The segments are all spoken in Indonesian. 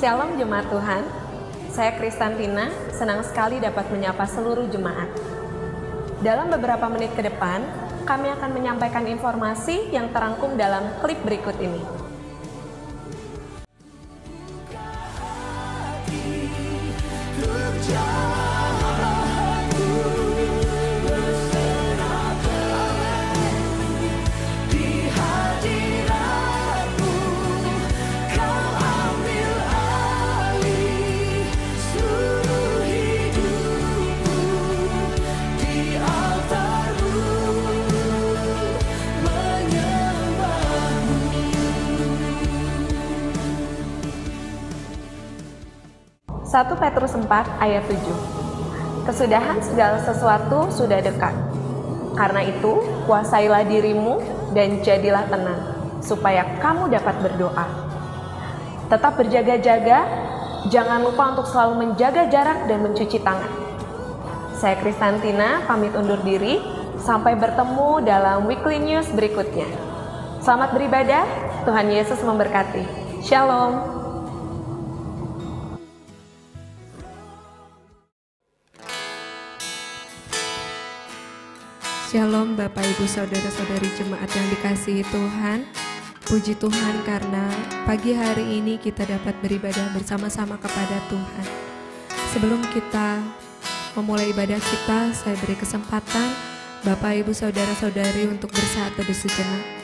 Shalom Jemaat Tuhan, saya Kristantina, senang sekali dapat menyapa seluruh jemaat. Dalam beberapa menit ke depan, kami akan menyampaikan informasi yang terangkum dalam klip berikut ini. Satu Petrus 4 ayat 7. Kesudahan segala sesuatu sudah dekat. Karena itu, kuasailah dirimu dan jadilah tenang, supaya kamu dapat berdoa. Tetap berjaga-jaga, jangan lupa untuk selalu menjaga jarak dan mencuci tangan. Saya Kristantina, pamit undur diri, sampai bertemu dalam weekly news berikutnya. Selamat beribadah, Tuhan Yesus memberkati. Shalom. Shalom Bapak Ibu Saudara-saudari jemaat yang dikasihi Tuhan. Puji Tuhan karena pagi hari ini kita dapat beribadah bersama-sama kepada Tuhan. Sebelum kita memulai ibadah kita, saya beri kesempatan Bapak Ibu Saudara-saudari untuk bersaat teduh sejenak.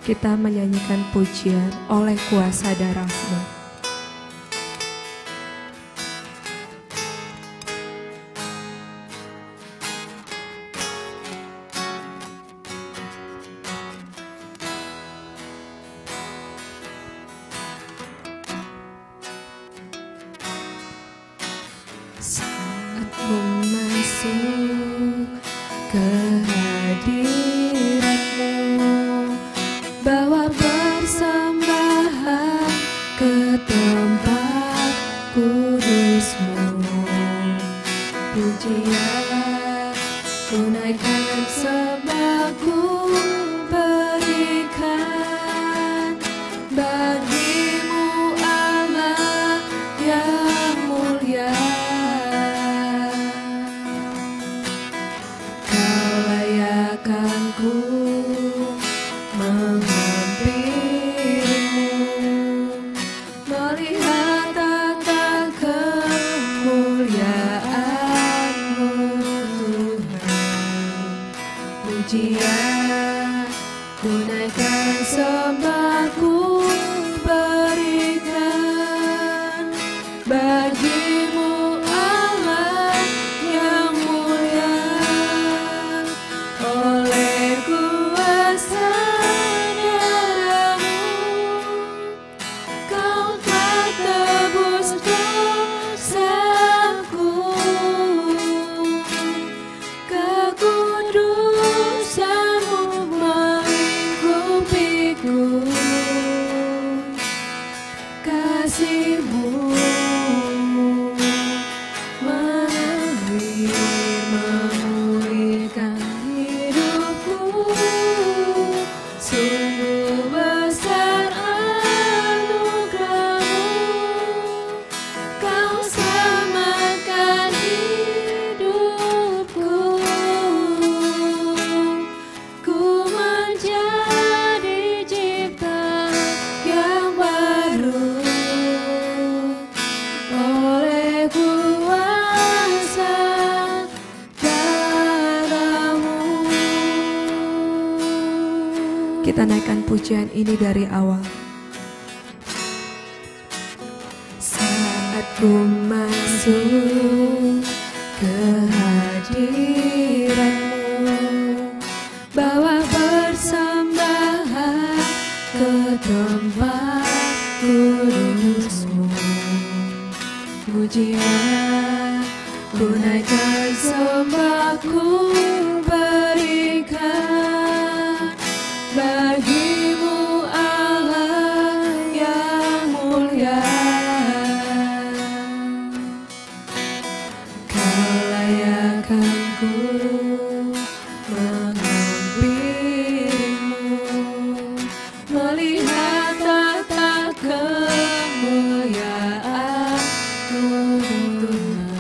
Kita menyanyikan pujian oleh kuasa darah-Mu. Saat Ku masuk ke hadirat-Mu, bawa persembahan ke tempat kudus-Mu. Pujian ku naikkan, sembah ku berikan bagi-Mu Allah yang mulia. Kau layakkan ku menghampirimu, melihat tata kemuliaan-Mu Tuhan. Pujian ku naikkan, sembah ku berikan bagi-Mu Allah yang mulia. Oleh kuasa darah-Mu, Kau telah tebus dosaku. Kekudusan-Mu melingkupiku, kasih-Mu mengalir memulihkan hidupku. Sungguh besar anugerah-Mu, Kau selamatkan hidupku. Ku menjadi ciptaan yang baru oleh kuasa darah-Mu. Kita naikkan pujian ini dari awal. Saat ku masuk ke hadirat-Mu, bawa persembahan ke tempat kudus-Mu. Pujian ku naikkan, sembah ku berikan akan ku menghampirimu, melihat tata kemuliaan-Mu Tuhan.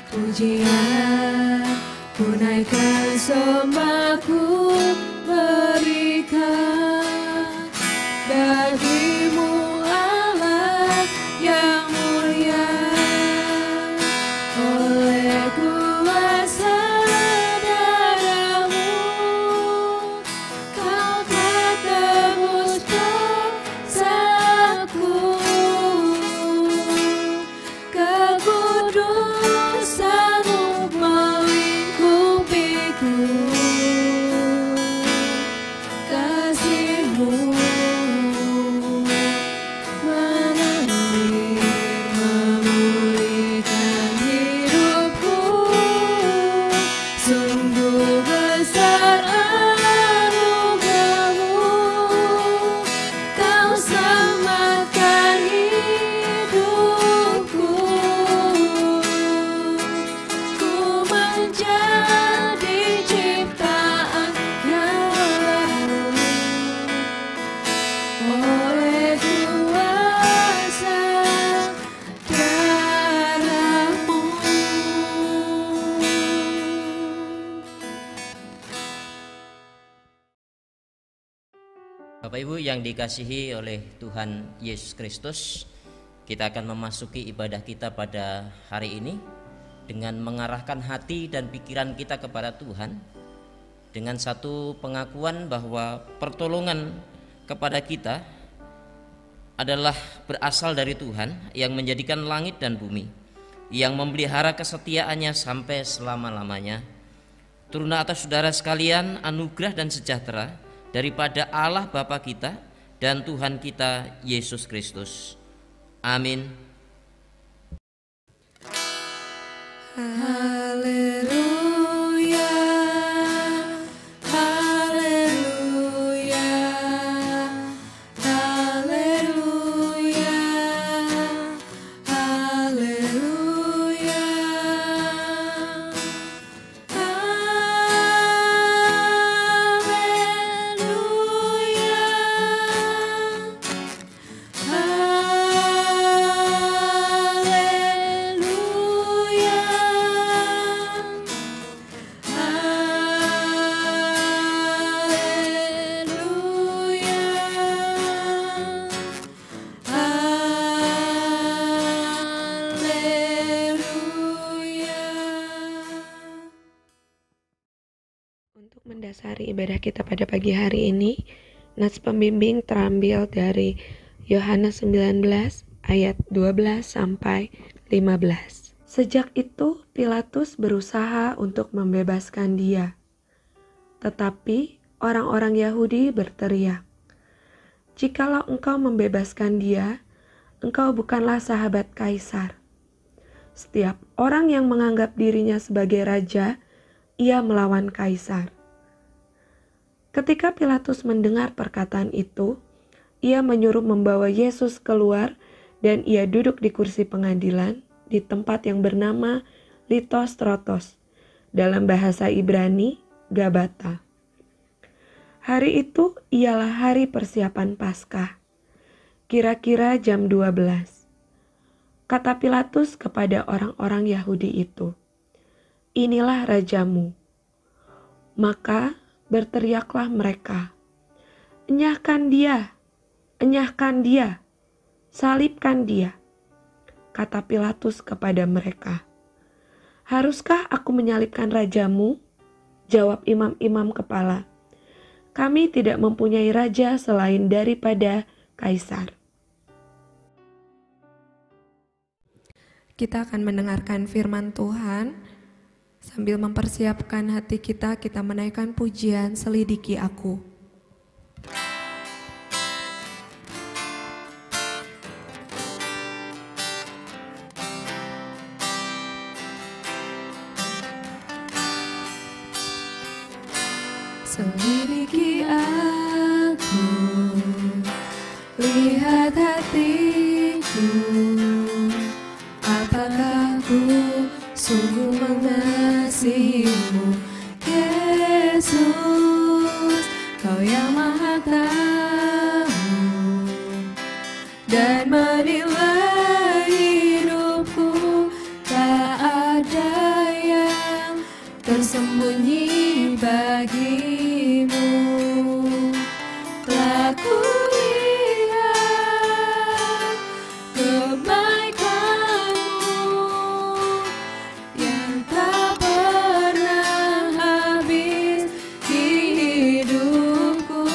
Pujian ku naikkan, sembah ku berikan bagi-Mu Allah yang mulia. Oleh kuasa darah-Mu Kau telah tebus dosaku. Kekudusan-Mu melingkupiku, kasih-Mu mengalir memulihkan hidupku. Sungguh besar anugerah-Mu, Kau selamatkan hidupku. Ku menjadi ciptaan yang baru oleh kuasa darah-Mu. Bapak Ibu yang dikasihi oleh Tuhan Yesus Kristus, kita akan memasuki ibadah kita pada hari ini dengan mengarahkan hati dan pikiran kita kepada Tuhan, dengan satu pengakuan bahwa pertolongan kepada kita adalah berasal dari Tuhan yang menjadikan langit dan bumi, yang memelihara kesetiaannya sampai selama-lamanya. Turunlah atas saudara sekalian anugerah dan sejahtera daripada Allah Bapa kita dan Tuhan kita Yesus Kristus. Amin. Haleluya, haleluya, haleluya, haleluya. Untuk mendasari ibadah kita pada pagi hari ini, nats pembimbing terambil dari Yohanes 19 ayat 12 sampai 15. Sejak itu Pilatus berusaha untuk membebaskan dia. Tetapi orang-orang Yahudi berteriak, "Jikalau engkau membebaskan dia, engkau bukanlah sahabat Kaisar. Setiap orang yang menganggap dirinya sebagai raja, ia melawan Kaisar." Ketika Pilatus mendengar perkataan itu, ia menyuruh membawa Yesus keluar dan ia duduk di kursi pengadilan di tempat yang bernama Litostrotos, dalam bahasa Ibrani, Gabata. Hari itu ialah hari persiapan Paskah, kira-kira jam 12. Kata Pilatus kepada orang-orang Yahudi itu, "Inilah rajamu." Maka berteriaklah mereka, "Enyahkan dia, enyahkan dia, salibkan dia." Kata Pilatus kepada mereka, "Haruskah aku menyalibkan rajamu?" Jawab imam-imam kepala, "Kami tidak mempunyai raja selain daripada Kaisar." Kita akan mendengarkan firman Tuhan. Sambil mempersiapkan hati kita menaikkan pujian "Selidiki Aku". Selidiki aku, lihat hatiku, apakah ku sungguh mengasihimu. Yesus, Kau yang Maha Tahu dan menilai hidupku, tak ada yang tersembunyi bagimu. Telah kulihat kebaikanmu yang tak pernah habis di hidupku.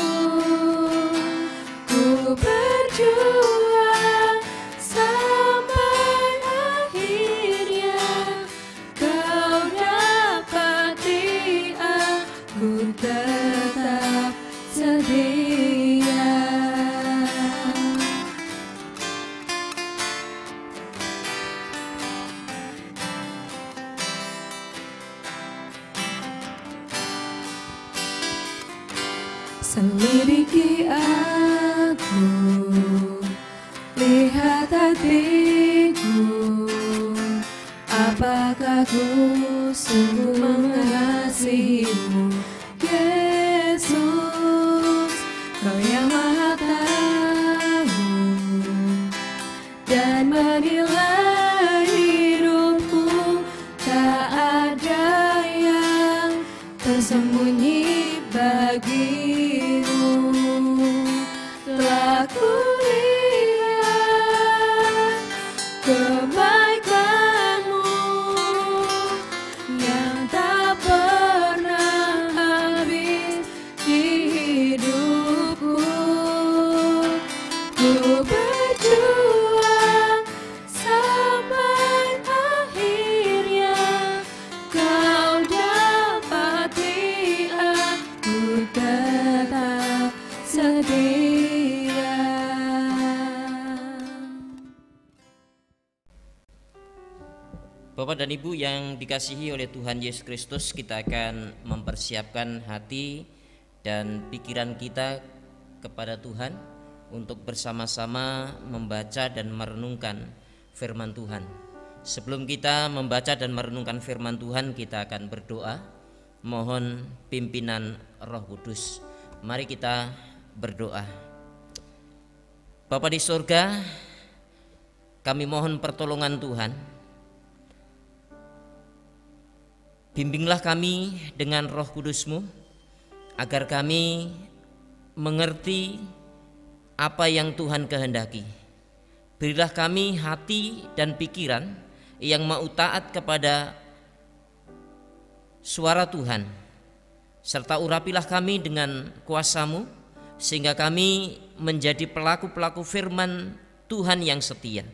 Ku berjuang sampai akhirnya Kau dapati aku tetap setia. Selidiki aku, lihat hatiku, apakah ku sungguh mengasihimu. Yesus, Kau yang Maha Tahu dan menilai hidupku, tak ada yang tersembunyi bagimu. Telah kulihat kebaikanmu yang tak pernah habis di hidupku. Ku berjuang sampai akhirnya Kau dapati aku tetap setia. Bapak dan Ibu yang dikasihi oleh Tuhan Yesus Kristus, kita akan mempersiapkan hati dan pikiran kita kepada Tuhan untuk bersama-sama membaca dan merenungkan firman Tuhan. Sebelum kita membaca dan merenungkan firman Tuhan, kita akan berdoa mohon pimpinan Roh Kudus. Mari kita berdoa. Bapa di surga, kami mohon pertolongan Tuhan. Bimbinglah kami dengan Roh Kudus-Mu agar kami mengerti apa yang Tuhan kehendaki. Berilah kami hati dan pikiran yang mau taat kepada suara Tuhan, serta urapilah kami dengan kuasa-Mu sehingga kami menjadi pelaku-pelaku firman Tuhan yang setia.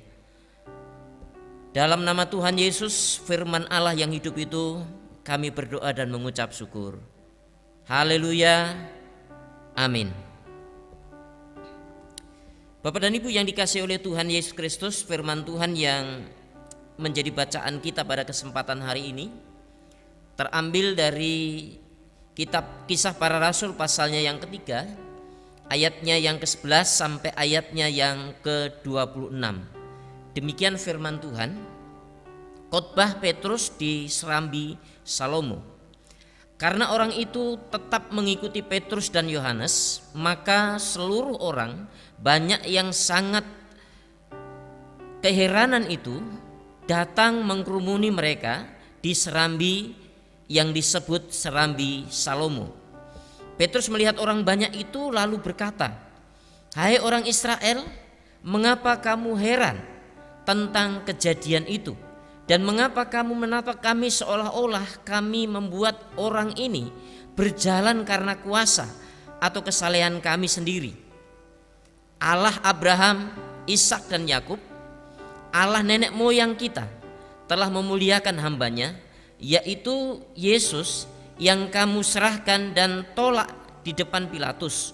Dalam nama Tuhan Yesus, firman Allah yang hidup itu, kami berdoa dan mengucap syukur. Haleluya. Amin. Bapak dan Ibu yang dikasihi oleh Tuhan Yesus Kristus, firman Tuhan yang menjadi bacaan kita pada kesempatan hari ini terambil dari kitab Kisah Para Rasul pasalnya yang ketiga, ayatnya yang ke-11 sampai ayatnya yang ke-26. Demikian firman Tuhan. Khotbah Petrus di Serambi Salomo. Karena orang itu tetap mengikuti Petrus dan Yohanes, maka seluruh orang, banyak yang sangat keheranan itu, datang mengkerumuni mereka di serambi yang disebut Serambi Salomo. Petrus melihat orang banyak itu lalu berkata, "Hai orang Israel, mengapa kamu heran tentang kejadian itu? Dan mengapa kamu menatap kami seolah-olah kami membuat orang ini berjalan karena kuasa atau kesalehan kami sendiri? Allah Abraham, Ishak dan Yakub, Allah nenek moyang kita telah memuliakan hambanya, yaitu Yesus yang kamu serahkan dan tolak di depan Pilatus.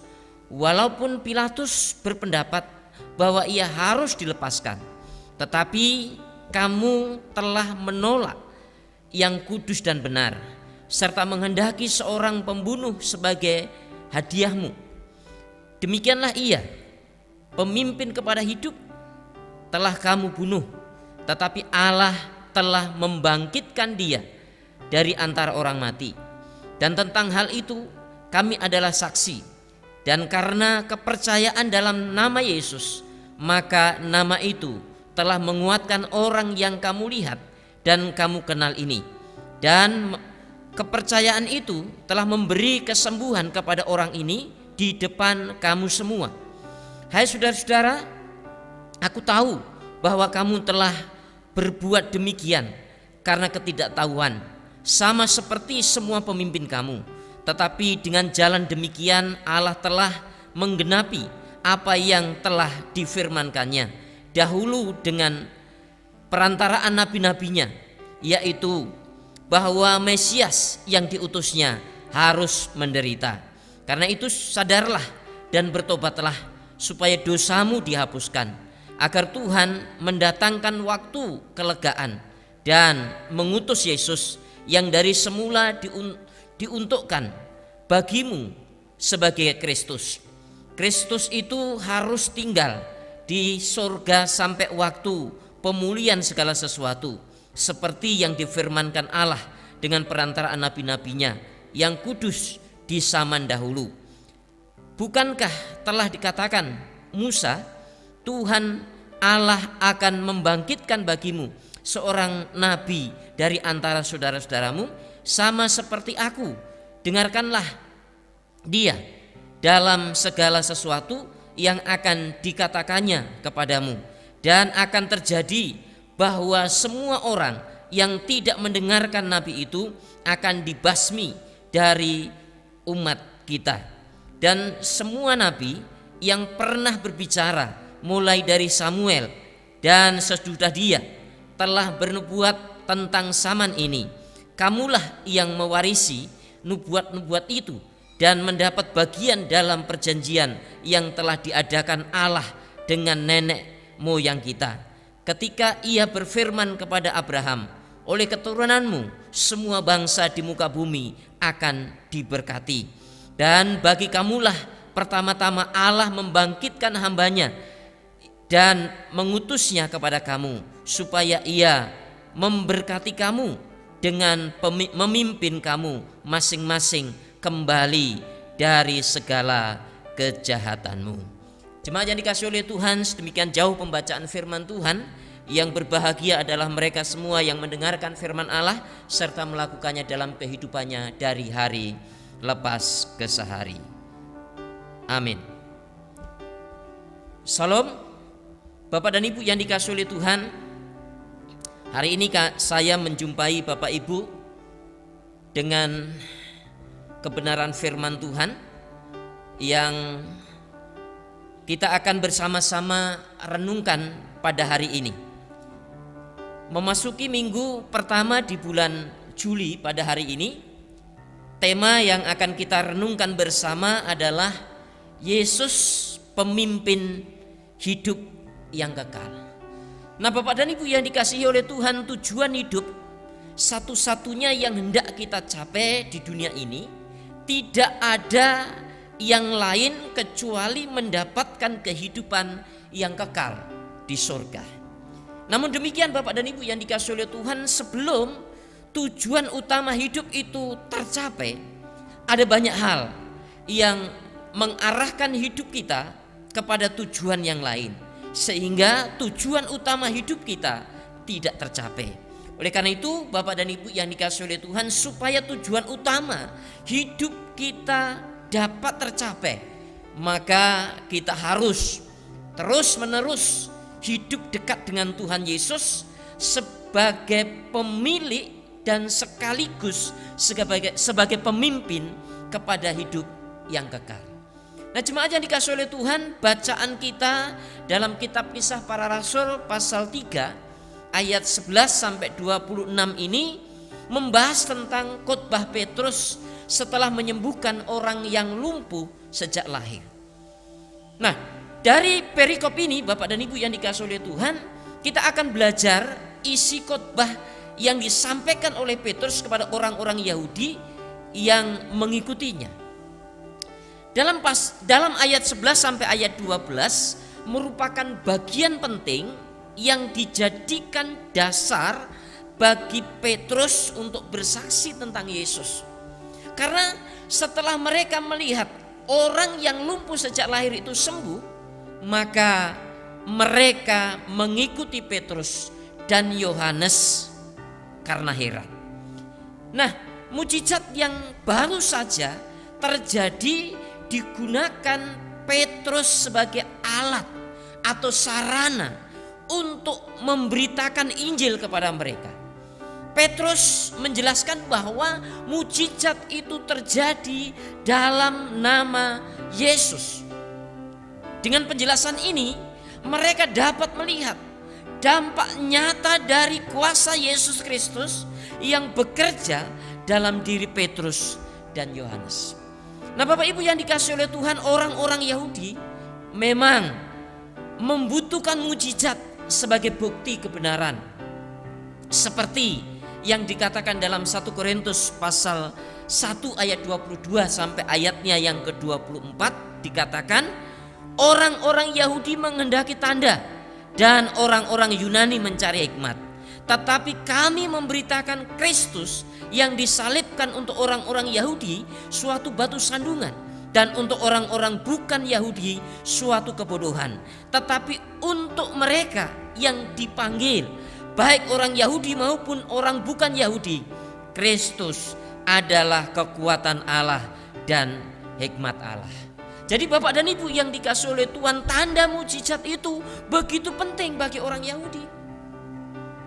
Walaupun Pilatus berpendapat bahwa ia harus dilepaskan, tetapi kamu telah menolak yang kudus dan benar, serta menghendaki seorang pembunuh sebagai hadiahmu. Demikianlah ia, pemimpin kepada hidup, telah kamu bunuh, tetapi Allah telah membangkitkan dia dari antara orang mati. Dan tentang hal itu kami adalah saksi. Dan karena kepercayaan dalam nama Yesus, maka nama itu telah menguatkan orang yang kamu lihat dan kamu kenal ini. Dan kepercayaan itu telah memberi kesembuhan kepada orang ini di depan kamu semua. Hai saudara-saudara, aku tahu bahwa kamu telah berbuat demikian karena ketidaktahuan, sama seperti semua pemimpin kamu. Tetapi dengan jalan demikian Allah telah menggenapi apa yang telah difirmankannya dahulu dengan perantaraan nabi-nabinya, yaitu bahwa Mesias yang diutusnya harus menderita. Karena itu sadarlah dan bertobatlah supaya dosamu dihapuskan, agar Tuhan mendatangkan waktu kelegaan dan mengutus Yesus yang dari semula diuntukkan bagimu sebagai Kristus. Kristus itu harus tinggal di surga sampai waktu pemulihan segala sesuatu, seperti yang difirmankan Allah dengan perantaraan nabi-nabinya yang kudus di zaman dahulu. Bukankah telah dikatakan Musa, Tuhan Allah akan membangkitkan bagimu seorang nabi dari antara saudara-saudaramu, sama seperti aku. Dengarkanlah dia dalam segala sesuatu yang akan dikatakannya kepadamu. Dan akan terjadi bahwa semua orang yang tidak mendengarkan nabi itu akan dibasmi dari umat kita. Dan semua nabi yang pernah berbicara mulai dari Samuel dan sesudah dia telah bernubuat tentang zaman ini. Kamulah yang mewarisi nubuat-nubuat itu dan mendapat bagian dalam perjanjian yang telah diadakan Allah dengan nenek moyang kita, ketika ia berfirman kepada Abraham, oleh keturunanmu semua bangsa di muka bumi akan diberkati. Dan bagi kamulah pertama-tama Allah membangkitkan hambanya dan mengutusnya kepada kamu, supaya ia memberkati kamu dengan memimpin kamu masing-masing kembali dari segala kejahatanmu. Jemaat yang dikasihi oleh Tuhan, sedemikian jauh pembacaan firman Tuhan. Yang berbahagia adalah mereka semua yang mendengarkan firman Allah serta melakukannya dalam kehidupannya dari hari lepas ke sehari. Amin. Salam Bapak dan Ibu yang dikasihi oleh Tuhan. Hari ini saya menjumpai Bapak Ibu dengan kebenaran firman Tuhan yang kita akan bersama-sama renungkan pada hari ini. Memasuki minggu pertama di bulan Juli pada hari ini, tema yang akan kita renungkan bersama adalah Yesus pemimpin hidup yang kekal. Nah Bapak dan Ibu yang dikasihi oleh Tuhan, tujuan hidup satu-satunya yang hendak kita capai di dunia ini tidak ada yang lain kecuali mendapatkan kehidupan yang kekal di surga. Namun demikian Bapak dan Ibu yang dikasihi oleh Tuhan, sebelum tujuan utama hidup itu tercapai, ada banyak hal yang mengarahkan hidup kita kepada tujuan yang lain, sehingga tujuan utama hidup kita tidak tercapai. Oleh karena itu Bapak dan Ibu yang dikasihi oleh Tuhan, supaya tujuan utama hidup kita dapat tercapai, maka kita harus terus-menerus hidup dekat dengan Tuhan Yesus sebagai pemilik dan sekaligus sebagai pemimpin kepada hidup yang kekal. Nah jemaat yang dikasihi oleh Tuhan, bacaan kita dalam kitab Kisah Para Rasul pasal 3 ayat 11 sampai 26 ini membahas tentang khotbah Petrus setelah menyembuhkan orang yang lumpuh sejak lahir. Nah, dari perikop ini Bapak dan Ibu yang dikasihi oleh Tuhan, kita akan belajar isi khotbah yang disampaikan oleh Petrus kepada orang-orang Yahudi yang mengikutinya. Dalam ayat 11 sampai ayat 12 merupakan bagian penting yang dijadikan dasar bagi Petrus untuk bersaksi tentang Yesus. Karena setelah mereka melihat orang yang lumpuh sejak lahir itu sembuh, maka mereka mengikuti Petrus dan Yohanes karena heran. Nah, mujizat yang baru saja terjadi digunakan Petrus sebagai alat atau sarana untuk memberitakan Injil kepada mereka. Petrus menjelaskan bahwa mujizat itu terjadi dalam nama Yesus. Dengan penjelasan ini, mereka dapat melihat dampak nyata dari kuasa Yesus Kristus yang bekerja dalam diri Petrus dan Yohanes. Nah, Bapak Ibu yang dikasihi oleh Tuhan, orang-orang Yahudi memang membutuhkan mujizat sebagai bukti kebenaran. Seperti yang dikatakan dalam 1 Korintus pasal 1 ayat 22 sampai ayatnya yang ke-24, dikatakan orang-orang Yahudi menghendaki tanda dan orang-orang Yunani mencari hikmat. Tetapi kami memberitakan Kristus yang disalibkan untuk orang-orang Yahudi suatu batu sandungan, dan untuk orang-orang bukan Yahudi suatu kebodohan. Tetapi untuk mereka yang dipanggil, baik orang Yahudi maupun orang bukan Yahudi, Kristus adalah kekuatan Allah dan hikmat Allah. Jadi Bapak dan Ibu yang dikasihi oleh Tuhan, tanda mujizat itu begitu penting bagi orang Yahudi.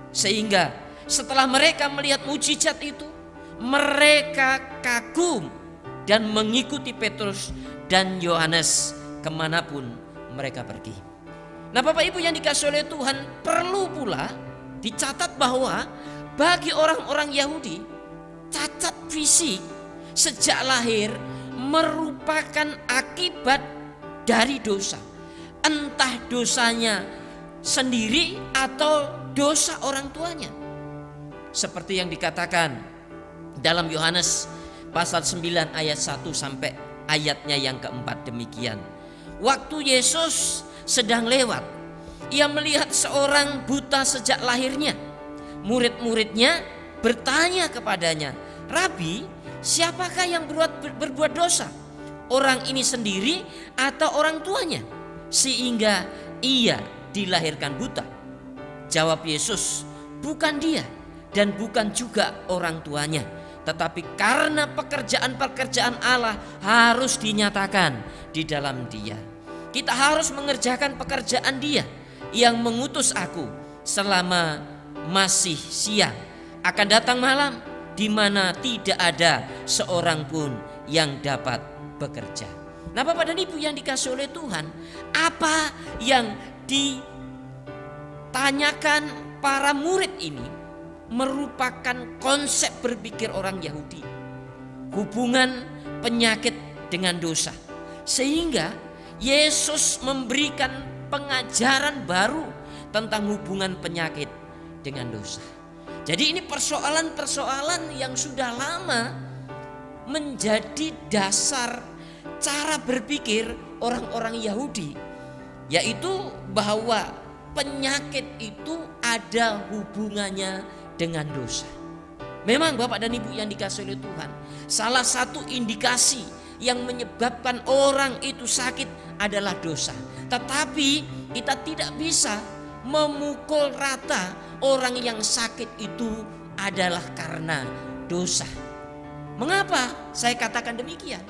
Sehingga setelah mereka melihat mujizat itu, mereka kagum dan mengikuti Petrus dan Yohanes kemanapun mereka pergi. Nah, Bapak Ibu yang dikasihi oleh Tuhan, perlu pula dicatat bahwa bagi orang-orang Yahudi, cacat fisik sejak lahir merupakan akibat dari dosa. Entah dosanya sendiri atau dosa orang tuanya. Seperti yang dikatakan dalam Yohanes pasal 9 ayat 1 sampai ayatnya yang keempat demikian. Waktu Yesus sedang lewat, ia melihat seorang buta sejak lahirnya. Murid-muridnya bertanya kepadanya, "Rabi, siapakah yang berbuat dosa? Orang ini sendiri atau orang tuanya, sehingga ia dilahirkan buta?" Jawab Yesus, "Bukan dia dan bukan juga orang tuanya, tetapi karena pekerjaan-pekerjaan Allah harus dinyatakan di dalam dia. Kita harus mengerjakan pekerjaan Dia yang mengutus aku selama masih siang. Akan datang malam di mana tidak ada seorang pun yang dapat bekerja." Nah, Bapak dan Ibu yang dikasihi oleh Tuhan, apa yang ditanyakan para murid ini merupakan konsep berpikir orang Yahudi, hubungan penyakit dengan dosa. Sehingga Yesus memberikan pengajaran baru tentang hubungan penyakit dengan dosa. Jadi ini persoalan-persoalan yang sudah lama menjadi dasar cara berpikir orang-orang Yahudi, yaitu bahwa penyakit itu ada hubungannya dengan dosa. Memang Bapak dan Ibu yang dikasihi oleh Tuhan, salah satu indikasi yang menyebabkan orang itu sakit adalah dosa. Tetapi kita tidak bisa memukul rata orang yang sakit itu adalah karena dosa. Mengapa saya katakan demikian?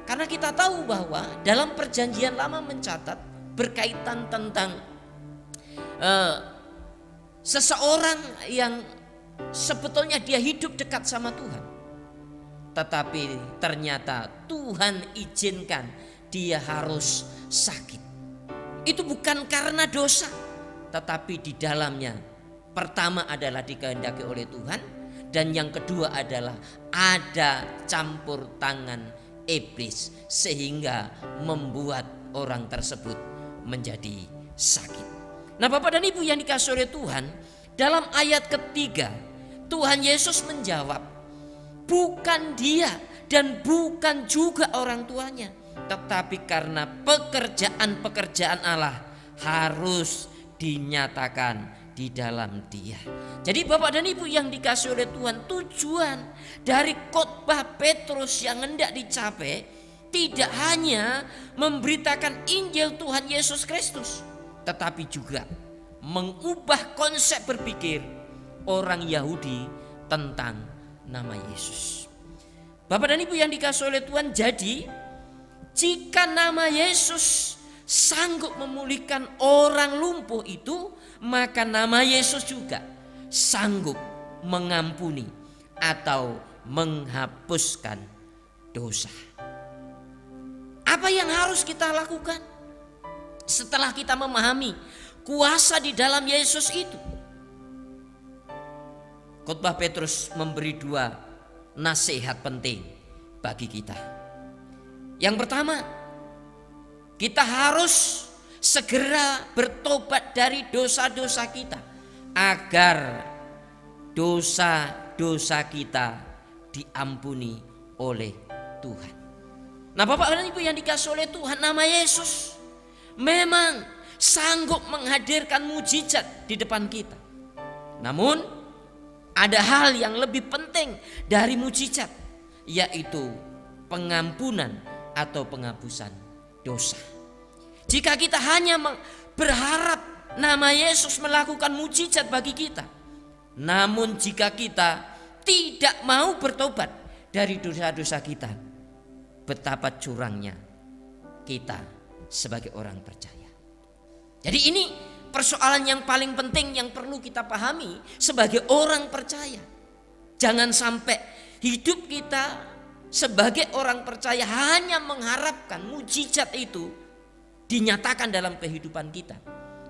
Karena kita tahu bahwa dalam Perjanjian Lama mencatat berkaitan tentang seseorang yang sebetulnya dia hidup dekat sama Tuhan, tetapi ternyata Tuhan izinkan dia harus sakit. Itu bukan karena dosa, tetapi di dalamnya pertama adalah dikehendaki oleh Tuhan, dan yang kedua adalah ada campur tangan iblis sehingga membuat orang tersebut menjadi sakit. Nah, Bapak dan Ibu yang dikasihi oleh Tuhan, dalam ayat ketiga Tuhan Yesus menjawab, bukan dia dan bukan juga orang tuanya, tetapi karena pekerjaan-pekerjaan Allah harus dinyatakan di dalam Dia. Jadi Bapak dan Ibu yang dikasihi oleh Tuhan, tujuan dari khotbah Petrus yang hendak dicapai tidak hanya memberitakan Injil Tuhan Yesus Kristus, tetapi juga mengubah konsep berpikir orang Yahudi tentang nama Yesus. Bapak dan Ibu yang dikasihi oleh Tuhan, jadi jika nama Yesus sanggup memulihkan orang lumpuh itu, maka nama Yesus juga sanggup mengampuni atau menghapuskan dosa. Apa yang harus kita lakukan setelah kita memahami kuasa di dalam Yesus itu? Khotbah Petrus memberi 2 nasihat penting bagi kita. Yang pertama, kita harus segera bertobat dari dosa-dosa kita agar dosa-dosa kita diampuni oleh Tuhan. Nah, Bapak dan Ibu yang dikasihi oleh Tuhan, nama Yesus memang sanggup menghadirkan mujizat di depan kita. Namun ada hal yang lebih penting dari mujizat, yaitu pengampunan atau penghapusan dosa. Jika kita hanya berharap nama Yesus melakukan mujizat bagi kita, namun jika kita tidak mau bertobat dari dosa-dosa kita, betapa curangnya kita sebagai orang percaya. Jadi ini persoalan yang paling penting yang perlu kita pahami sebagai orang percaya. Jangan sampai hidup kita sebagai orang percaya hanya mengharapkan mujizat itu dinyatakan dalam kehidupan kita,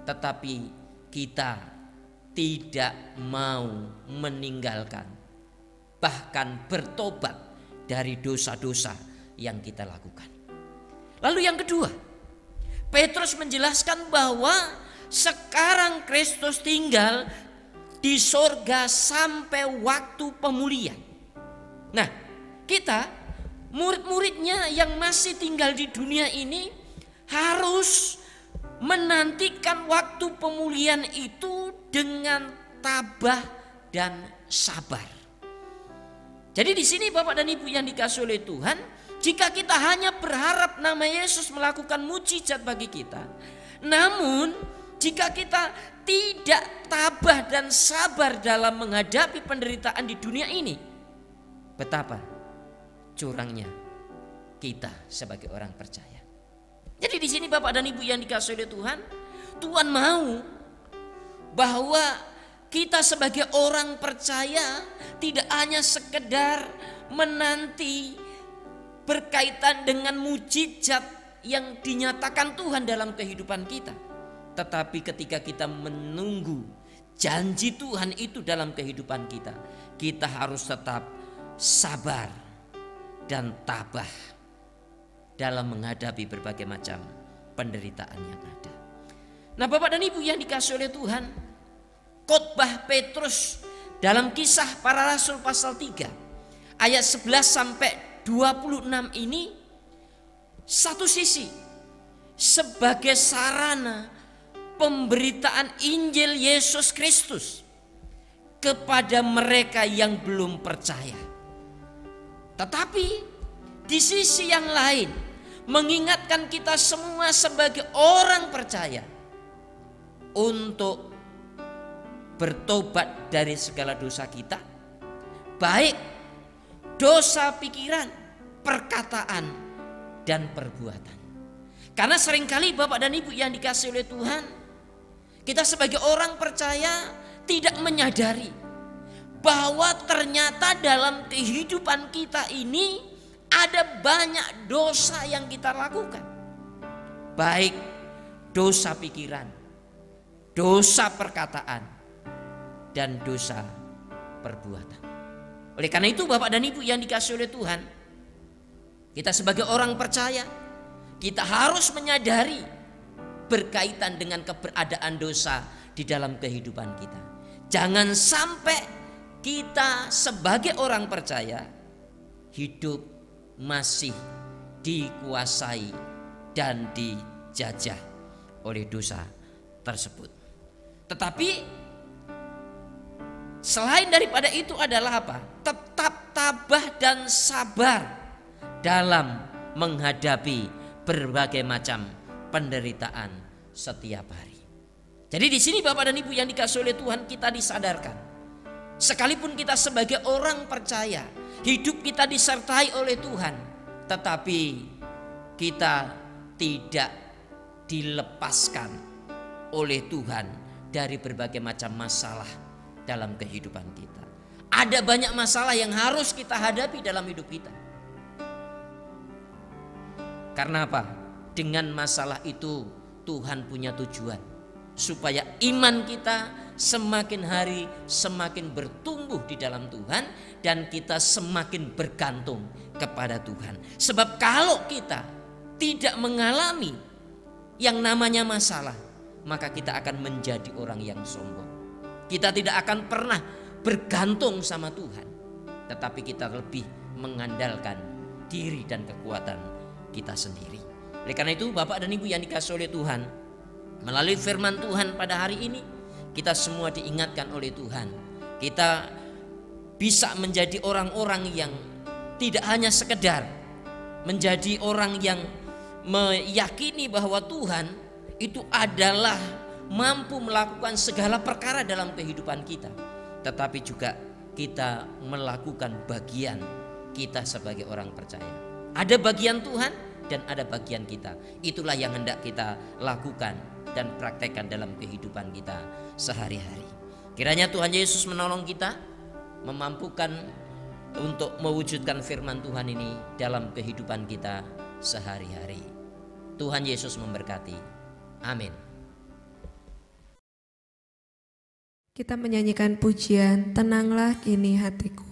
tetapi kita tidak mau meninggalkan, bahkan bertobat dari dosa-dosa yang kita lakukan. Lalu yang kedua, Petrus menjelaskan bahwa sekarang Kristus tinggal di sorga sampai waktu pemulihan. Nah, kita murid-muridnya yang masih tinggal di dunia ini harus menantikan waktu pemulihan itu dengan tabah dan sabar. Jadi di sini Bapak dan Ibu yang dikasihi oleh Tuhan, jika kita hanya berharap nama Yesus melakukan mujizat bagi kita, namun jika kita tidak tabah dan sabar dalam menghadapi penderitaan di dunia ini, betapa curangnya kita sebagai orang percaya. Jadi di sini Bapak dan Ibu yang dikasihi oleh Tuhan, Tuhan mau bahwa kita sebagai orang percaya tidak hanya sekedar menanti berkaitan dengan mujizat yang dinyatakan Tuhan dalam kehidupan kita, tetapi ketika kita menunggu janji Tuhan itu dalam kehidupan kita, kita harus tetap sabar dan tabah dalam menghadapi berbagai macam penderitaan yang ada. Nah, Bapak dan Ibu yang dikasihi oleh Tuhan, khotbah Petrus dalam Kisah Para Rasul pasal 3 ayat 11 sampai 26 ini satu sisi sebagai sarana pemberitaan Injil Yesus Kristus kepada mereka yang belum percaya. Tetapi di sisi yang lain mengingatkan kita semua sebagai orang percaya untuk bertobat dari segala dosa kita, baik dosa pikiran, perkataan, dan perbuatan. Karena seringkali Bapak dan Ibu yang dikasihi oleh Tuhan, kita sebagai orang percaya tidak menyadari bahwa ternyata dalam kehidupan kita ini ada banyak dosa yang kita lakukan. Baik dosa pikiran, dosa perkataan, dan dosa perbuatan. Oleh karena itu Bapak dan Ibu yang dikasihi oleh Tuhan, kita sebagai orang percaya, kita harus menyadari berkaitan dengan keberadaan dosa di dalam kehidupan kita. Jangan sampai kita sebagai orang percaya hidup masih dikuasai dan dijajah oleh dosa tersebut. Tetapi Selain daripada itu adalah apa? Tetap tabah dan sabar dalam menghadapi berbagai macam penderitaan setiap hari. Jadi di sini Bapak dan Ibu yang dikasihi oleh Tuhan, kita disadarkan, sekalipun kita sebagai orang percaya, hidup kita disertai oleh Tuhan, tetapi kita tidak dilepaskan oleh Tuhan dari berbagai macam masalah dalam kehidupan kita. Ada banyak masalah yang harus kita hadapi dalam hidup kita. Karena apa? Dengan masalah itu Tuhan punya tujuan, supaya iman kita semakin hari semakin bertumbuh di dalam Tuhan, dan kita semakin bergantung kepada Tuhan. Sebab kalau kita tidak mengalami yang namanya masalah, maka kita akan menjadi orang yang sombong. Kita tidak akan pernah bergantung sama Tuhan, tetapi kita lebih mengandalkan diri dan kekuatan kita sendiri. Oleh karena itu Bapak dan Ibu yang dikasihi oleh Tuhan, melalui firman Tuhan pada hari ini, kita semua diingatkan oleh Tuhan. Kita bisa menjadi orang-orang yang tidak hanya sekedar menjadi orang yang meyakini bahwa Tuhan itu adalah mampu melakukan segala perkara dalam kehidupan kita, tetapi juga kita melakukan bagian kita sebagai orang percaya. Ada bagian Tuhan dan ada bagian kita. Itulah yang hendak kita lakukan dan praktekkan dalam kehidupan kita sehari-hari. Kiranya Tuhan Yesus menolong kita, memampukan untuk mewujudkan firman Tuhan ini dalam kehidupan kita sehari-hari. Tuhan Yesus memberkati. Amin. Kita menyanyikan pujian Tenanglah Kini Hatiku.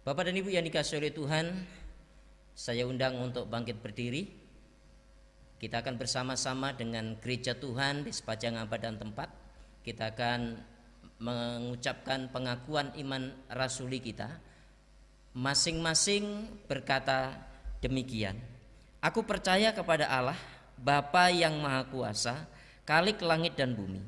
Bapak dan Ibu yang dikasihi oleh Tuhan, saya undang untuk bangkit berdiri. Kita akan bersama-sama dengan gereja Tuhan di sepanjang abad dan tempat. Kita akan mengucapkan pengakuan iman rasuli kita, masing-masing berkata demikian. Aku percaya kepada Allah, Bapa yang Maha Kuasa, Khalik langit dan bumi,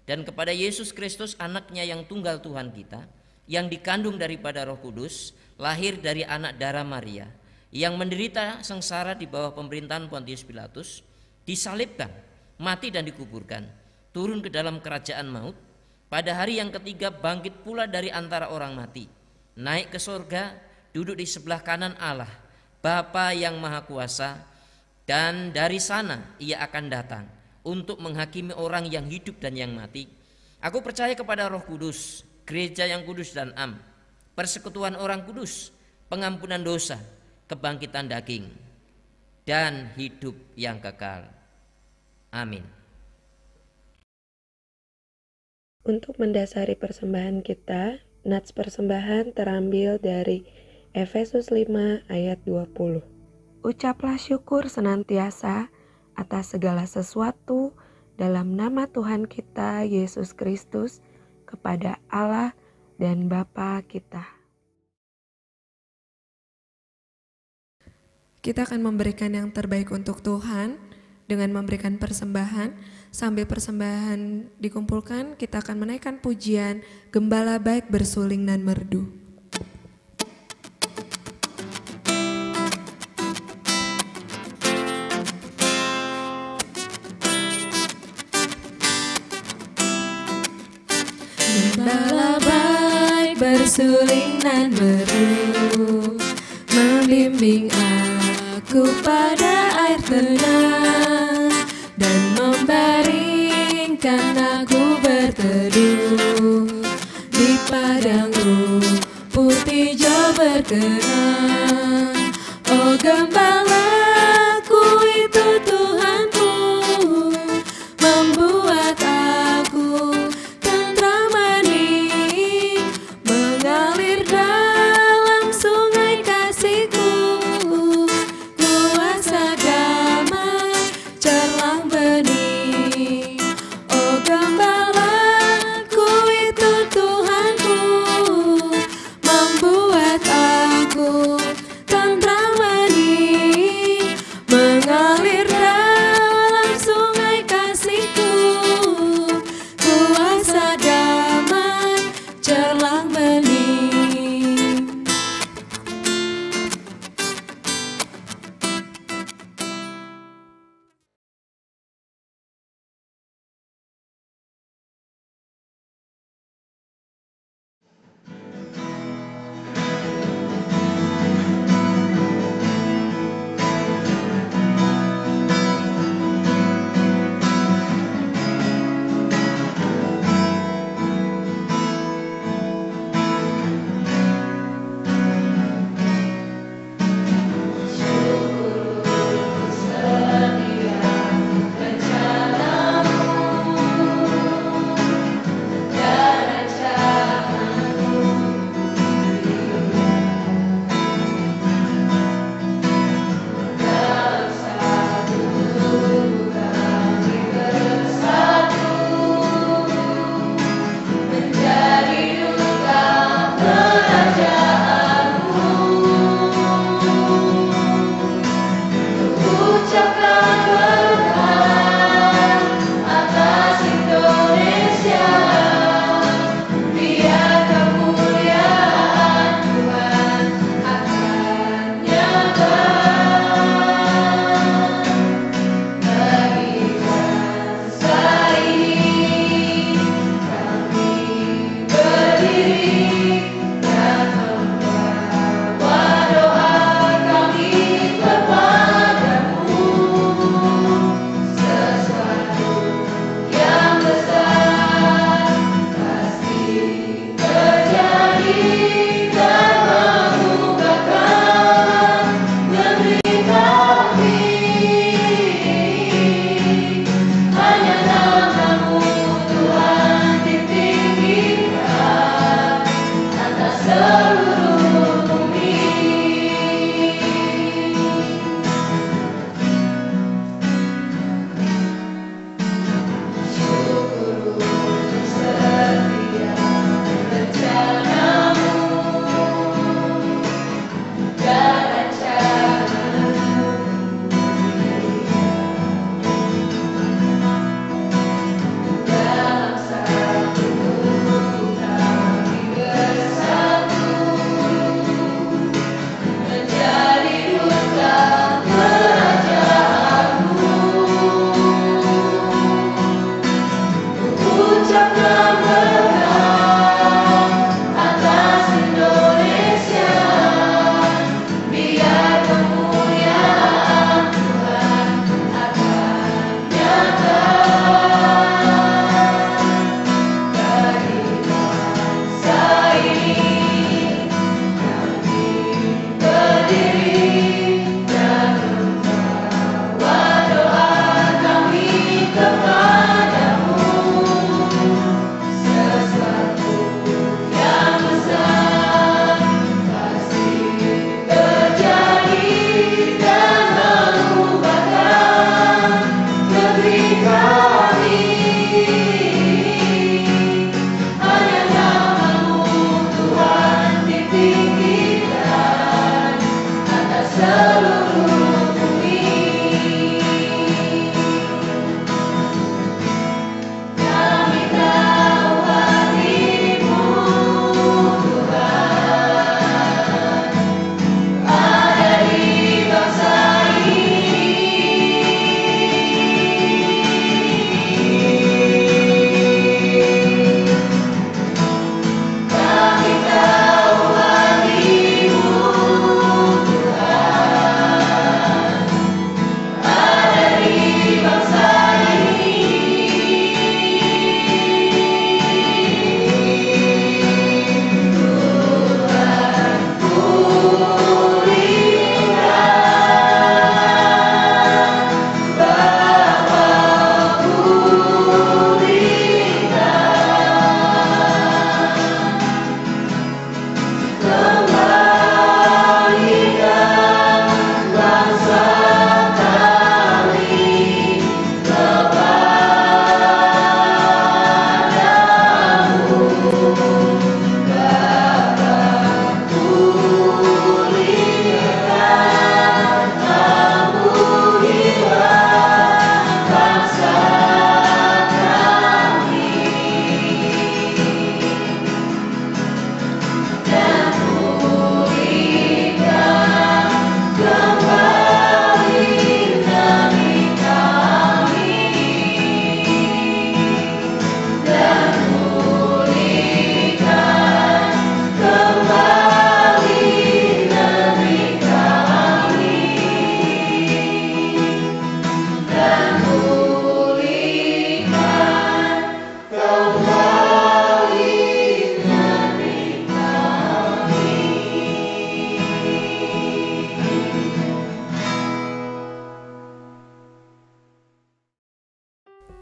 dan kepada Yesus Kristus anaknya yang tunggal Tuhan kita, yang dikandung daripada Roh Kudus, lahir dari anak darah Maria, yang menderita sengsara di bawah pemerintahan Pontius Pilatus, disalibkan, mati dan dikuburkan, turun ke dalam kerajaan maut, pada hari yang ketiga bangkit pula dari antara orang mati, naik ke sorga, duduk di sebelah kanan Allah, Bapa yang Maha Kuasa, dan dari sana ia akan datang untuk menghakimi orang yang hidup dan yang mati. Aku percaya kepada Roh Kudus, gereja yang kudus dan am, persekutuan orang kudus, pengampunan dosa, kebangkitan daging, dan hidup yang kekal. Amin. Untuk mendasari persembahan kita, nats persembahan terambil dari Efesus 5 ayat 20. Ucaplah syukur senantiasa atas segala sesuatu dalam nama Tuhan kita Yesus Kristus kepada Allah dan Bapa kita. Kita akan memberikan yang terbaik untuk Tuhan dengan memberikan persembahan. Sambil persembahan dikumpulkan, kita akan menaikkan pujian Gembala Baik Bersuling dan Merdu. Gembala baik bersuling dan merdu, membimbing aku pada air tenang, dan membaringkan aku berteduh di padang rumput hijau berkenan. Oh gembalaku itu Tuhanku, membuat aku tentram hening, mengalir dalam sungai kasih-Ku, kuasa damai cerlang bening. Oh gembalaku itu Tuhanku, membuat aku tentram hening,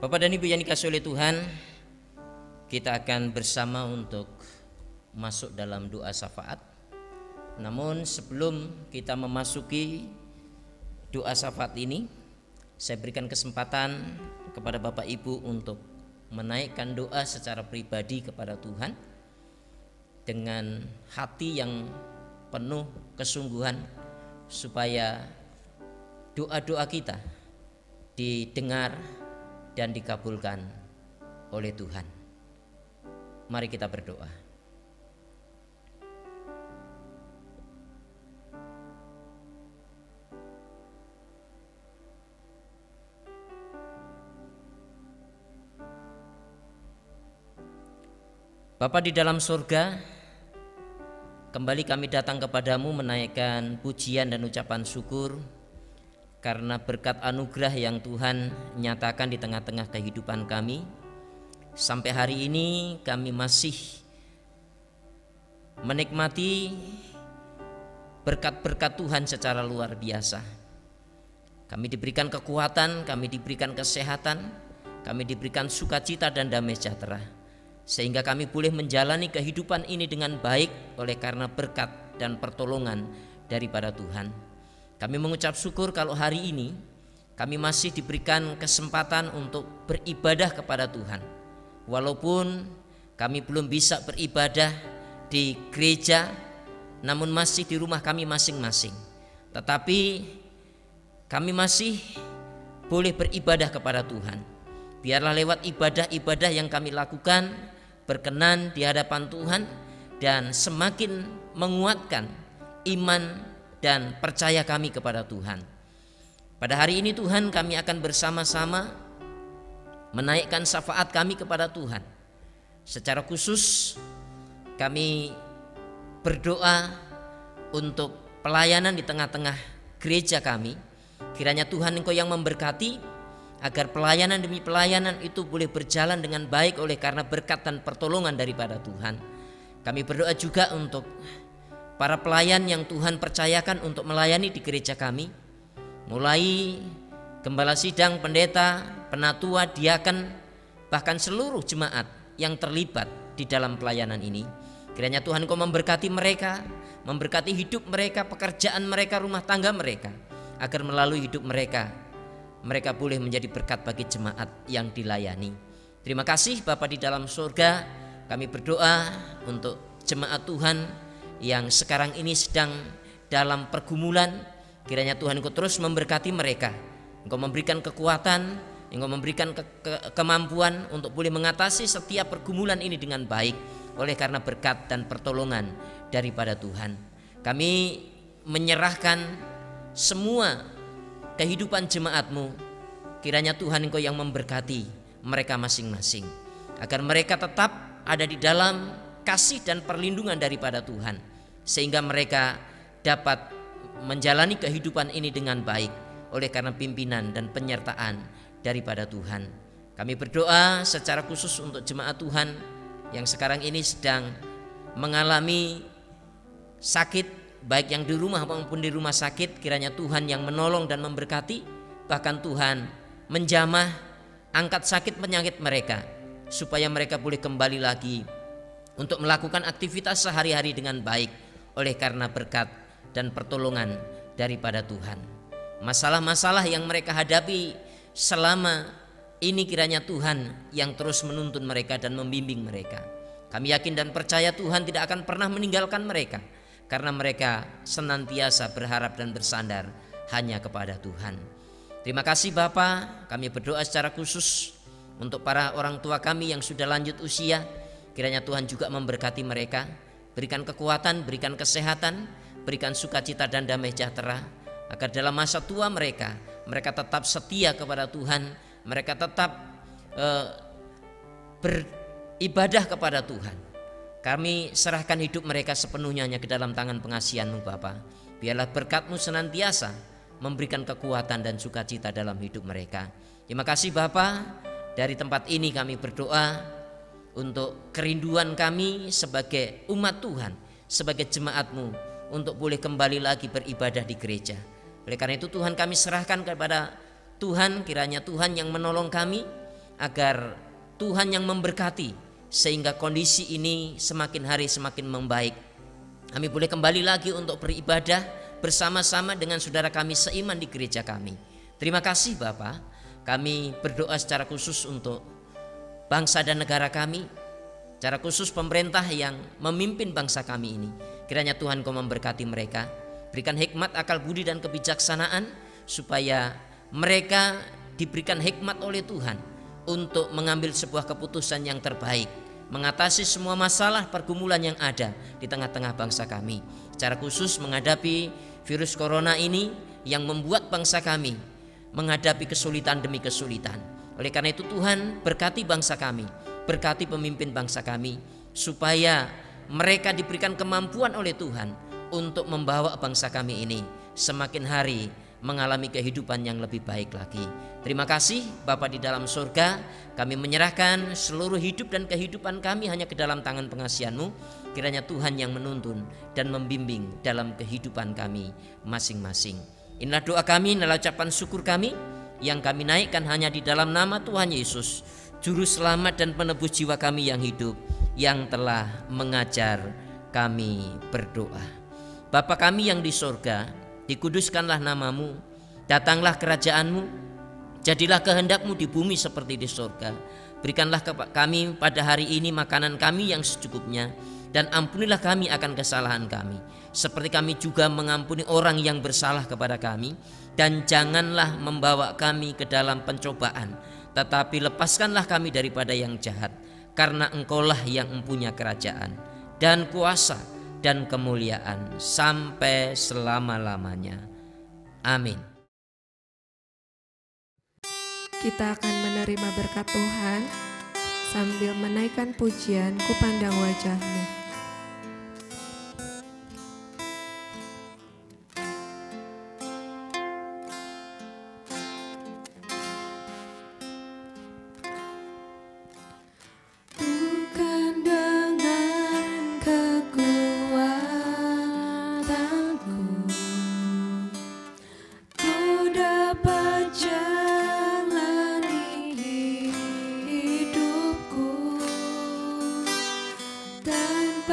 Bapak dan Ibu yang dikasihi oleh Tuhan, kita akan bersama untuk masuk dalam doa syafaat. Namun sebelum kita memasuki doa syafaat ini, saya berikan kesempatan kepada Bapak Ibu untuk menaikkan doa secara pribadi kepada Tuhan dengan hati yang penuh kesungguhan, supaya doa-doa kita didengar dan dikabulkan oleh Tuhan. Mari kita berdoa. Bapa di dalam surga, kembali kami datang kepadamu menaikkan pujian dan ucapan syukur karena berkat anugerah yang Tuhan nyatakan di tengah-tengah kehidupan kami. Sampai hari ini kami masih menikmati berkat-berkat Tuhan secara luar biasa. Kami diberikan kekuatan, kami diberikan kesehatan, kami diberikan sukacita dan damai sejahtera, sehingga kami boleh menjalani kehidupan ini dengan baik oleh karena berkat dan pertolongan daripada Tuhan. Kami mengucap syukur kalau hari ini kami masih diberikan kesempatan untuk beribadah kepada Tuhan. Walaupun kami belum bisa beribadah di gereja, namun masih di rumah kami masing-masing, tetapi kami masih boleh beribadah kepada Tuhan. Biarlah lewat ibadah-ibadah yang kami lakukan berkenan di hadapan Tuhan dan semakin menguatkan iman dan percaya kami kepada Tuhan. Pada hari ini Tuhan, kami akan bersama-sama menaikkan syafaat kami kepada Tuhan. Secara khusus kami berdoa untuk pelayanan di tengah-tengah gereja kami. Kiranya Tuhan Engkau yang memberkati agar pelayanan demi pelayanan itu boleh berjalan dengan baik oleh karena berkat dan pertolongan daripada Tuhan. Kami berdoa juga untuk para pelayan yang Tuhan percayakan untuk melayani di gereja kami, mulai gembala sidang, pendeta, penatua, diaken, bahkan seluruh jemaat yang terlibat di dalam pelayanan ini. Kiranya Tuhan Engkau memberkati mereka, memberkati hidup mereka, pekerjaan mereka, rumah tangga mereka, agar melalui hidup mereka boleh menjadi berkat bagi jemaat yang dilayani. Terima kasih Bapa di dalam surga. Kami berdoa untuk jemaat Tuhan yang sekarang ini sedang dalam pergumulan. Kiranya Tuhan Engkau terus memberkati mereka. Engkau memberikan kekuatan, Engkau memberikan kemampuan untuk boleh mengatasi setiap pergumulan ini dengan baik oleh karena berkat dan pertolongan daripada Tuhan. Kami menyerahkan semua kehidupan jemaat-Mu. Kiranya Tuhan Engkau yang memberkati mereka masing-masing, agar mereka tetap ada di dalam kasih dan perlindungan daripada Tuhan, sehingga mereka dapat menjalani kehidupan ini dengan baik oleh karena pimpinan dan penyertaan daripada Tuhan. Kami berdoa secara khusus untuk jemaat Tuhan yang sekarang ini sedang mengalami sakit, baik yang di rumah maupun di rumah sakit. Kiranya Tuhan yang menolong dan memberkati, bahkan Tuhan menjamah, angkat sakit penyakit mereka, supaya mereka boleh kembali lagi untuk melakukan aktivitas sehari-hari dengan baik oleh karena berkat dan pertolongan daripada Tuhan. Masalah-masalah yang mereka hadapi selama ini, kiranya Tuhan yang terus menuntun mereka dan membimbing mereka. Kami yakin dan percaya Tuhan tidak akan pernah meninggalkan mereka, karena mereka senantiasa berharap dan bersandar hanya kepada Tuhan. Terima kasih Bapa. Kami berdoa secara khusus untuk para orang tua kami yang sudah lanjut usia. Kiranya Tuhan juga memberkati mereka, berikan kekuatan, berikan kesehatan, berikan sukacita dan damai sejahtera, agar dalam masa tua mereka tetap setia kepada Tuhan, mereka tetap beribadah kepada Tuhan. Kami serahkan hidup mereka sepenuhnya ke dalam tangan pengasihan-Mu Bapa. Biarlah berkat-Mu senantiasa memberikan kekuatan dan sukacita dalam hidup mereka. Terima kasih Bapa. Dari tempat ini kami berdoa untuk kerinduan kami sebagai umat Tuhan, sebagai jemaat-Mu, untuk boleh kembali lagi beribadah di gereja. Oleh karena itu Tuhan, kami serahkan kepada Tuhan. Kiranya Tuhan yang menolong kami, agar Tuhan yang memberkati sehingga kondisi ini semakin hari semakin membaik. Kami boleh kembali lagi untuk beribadah bersama-sama dengan saudara kami seiman di gereja kami. Terima kasih Bapa. Kami berdoa secara khusus untuk bangsa dan negara kami, secara khusus pemerintah yang memimpin bangsa kami ini. Kiranya Tuhan Kau memberkati mereka, berikan hikmat, akal budi dan kebijaksanaan, supaya mereka diberikan hikmat oleh Tuhan untuk mengambil sebuah keputusan yang terbaik, mengatasi semua masalah pergumulan yang ada di tengah-tengah bangsa kami. Secara khusus menghadapi virus corona ini yang membuat bangsa kami menghadapi kesulitan demi kesulitan. Oleh karena itu Tuhan berkati bangsa kami, berkati pemimpin bangsa kami, supaya mereka diberikan kemampuan oleh Tuhan untuk membawa bangsa kami ini semakin hari mengalami kehidupan yang lebih baik lagi. Terima kasih Bapa di dalam surga, kami menyerahkan seluruh hidup dan kehidupan kami hanya ke dalam tangan pengasihan-Mu. Kiranya Tuhan yang menuntun dan membimbing dalam kehidupan kami masing-masing. Inilah doa kami, inilah ucapan syukur kami yang kami naikkan hanya di dalam nama Tuhan Yesus, Juru Selamat dan Penebus jiwa kami yang hidup, yang telah mengajar kami berdoa. Bapa kami yang di surga, dikuduskanlah nama-Mu, datanglah kerajaan-Mu, jadilah kehendak-Mu di bumi seperti di surga. Berikanlah kami pada hari ini makanan kami yang secukupnya, dan ampunilah kami akan kesalahan kami, seperti kami juga mengampuni orang yang bersalah kepada kami. Dan janganlah membawa kami ke dalam pencobaan, tetapi lepaskanlah kami daripada yang jahat, karena Engkaulah yang mempunyai kerajaan dan kuasa dan kemuliaan sampai selama-lamanya. Amin. Kita akan menerima berkat Tuhan sambil menaikkan pujian Ku Pandang Wajah-Mu. Dan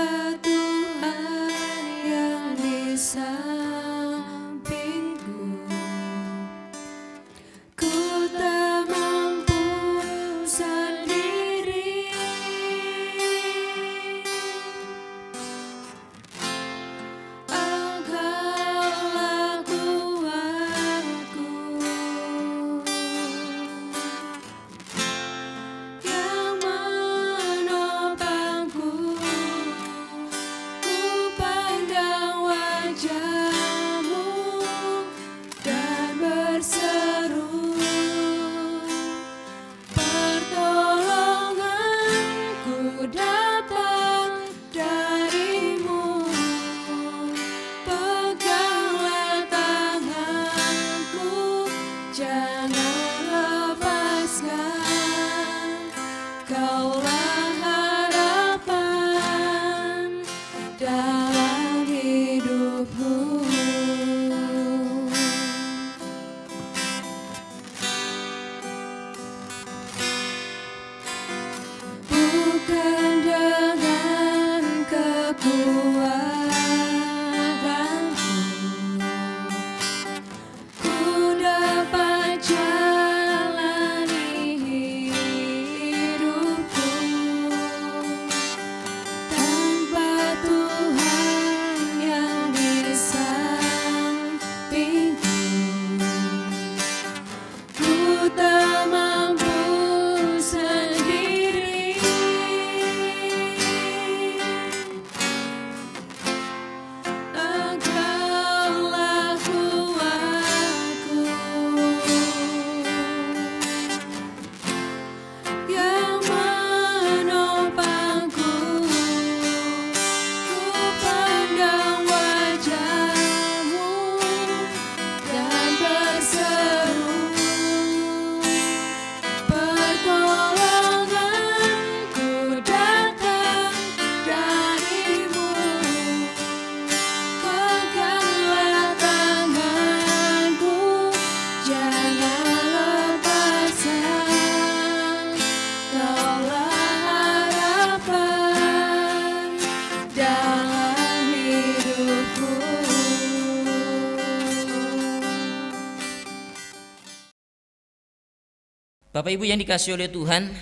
Bapak Ibu yang dikasihi oleh Tuhan,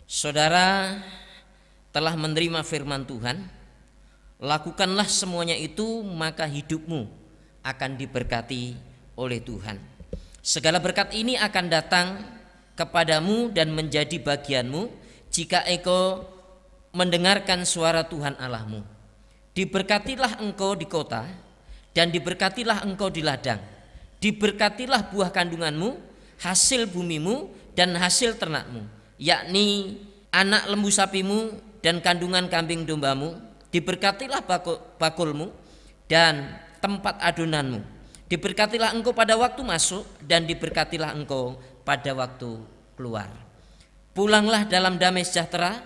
saudara telah menerima firman Tuhan, lakukanlah semuanya itu maka hidupmu akan diberkati oleh Tuhan. Segala berkat ini akan datang kepadamu dan menjadi bagianmu jika engkau mendengarkan suara Tuhan Allahmu. Diberkatilah engkau di kota dan diberkatilah engkau di ladang. Diberkatilah buah kandunganmu, hasil bumimu dan hasil ternakmu, yakni anak lembu sapimu dan kandungan kambing dombamu. Diberkatilah bakulmu dan tempat adonanmu. Diberkatilah engkau pada waktu masuk dan diberkatilah engkau pada waktu keluar. Pulanglah dalam damai sejahtera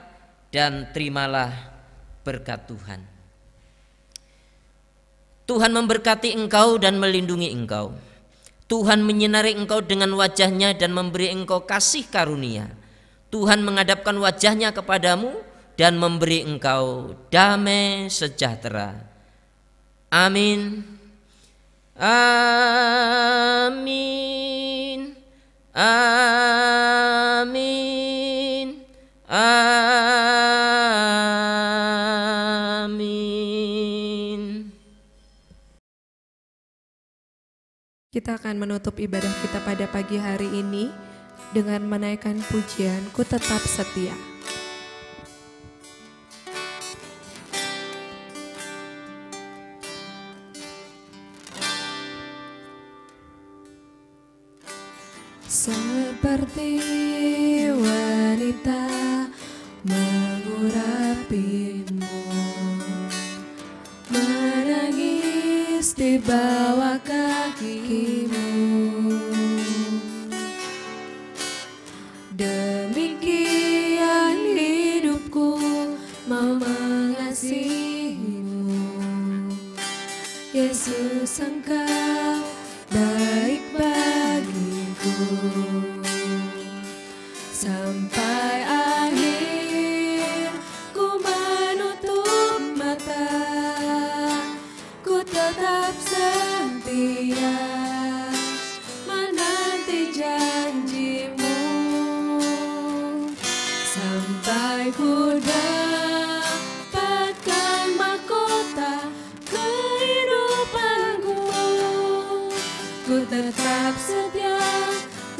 dan terimalah berkat Tuhan. Tuhan memberkati engkau dan melindungi engkau. Tuhan menyinari engkau dengan wajah-Nya dan memberi engkau kasih karunia. Tuhan menghadapkan wajah-Nya kepadamu dan memberi engkau damai sejahtera. Amin. Amin. Amin. Amin. Kita akan menutup ibadah kita pada pagi hari ini dengan menaikkan pujian Ku Tetap Setia. Seperti wanita mengurapimu, menangis di bawah kakimu. Demikian hidupku mau mengasihimu. Yesus, Engkau baik bagiku. Sampai akhir ku menutup mata, ku tetap setia menanti janjimu. Sampai ku dapatkan mahkota kehidupanku, ku tetap setia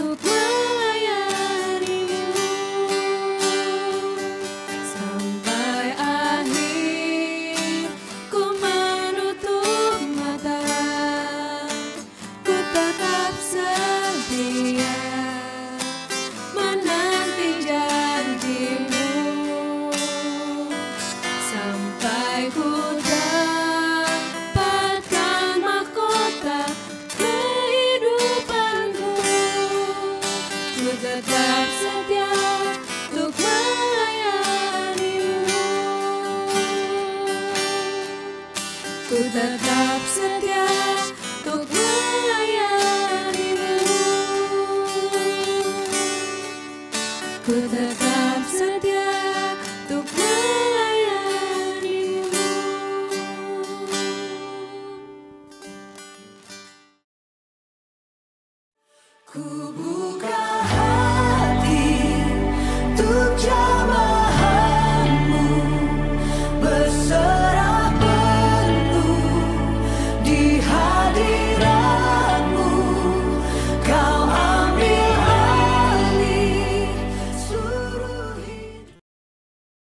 untuk melayanimu. Sampai akhir ku menutup mata, ku tetap setia menanti janjimu. Sampai ku dapatkan mahkota kehidupanku, ku tetap setia untuk melayanimu. Ku tetap setia untuk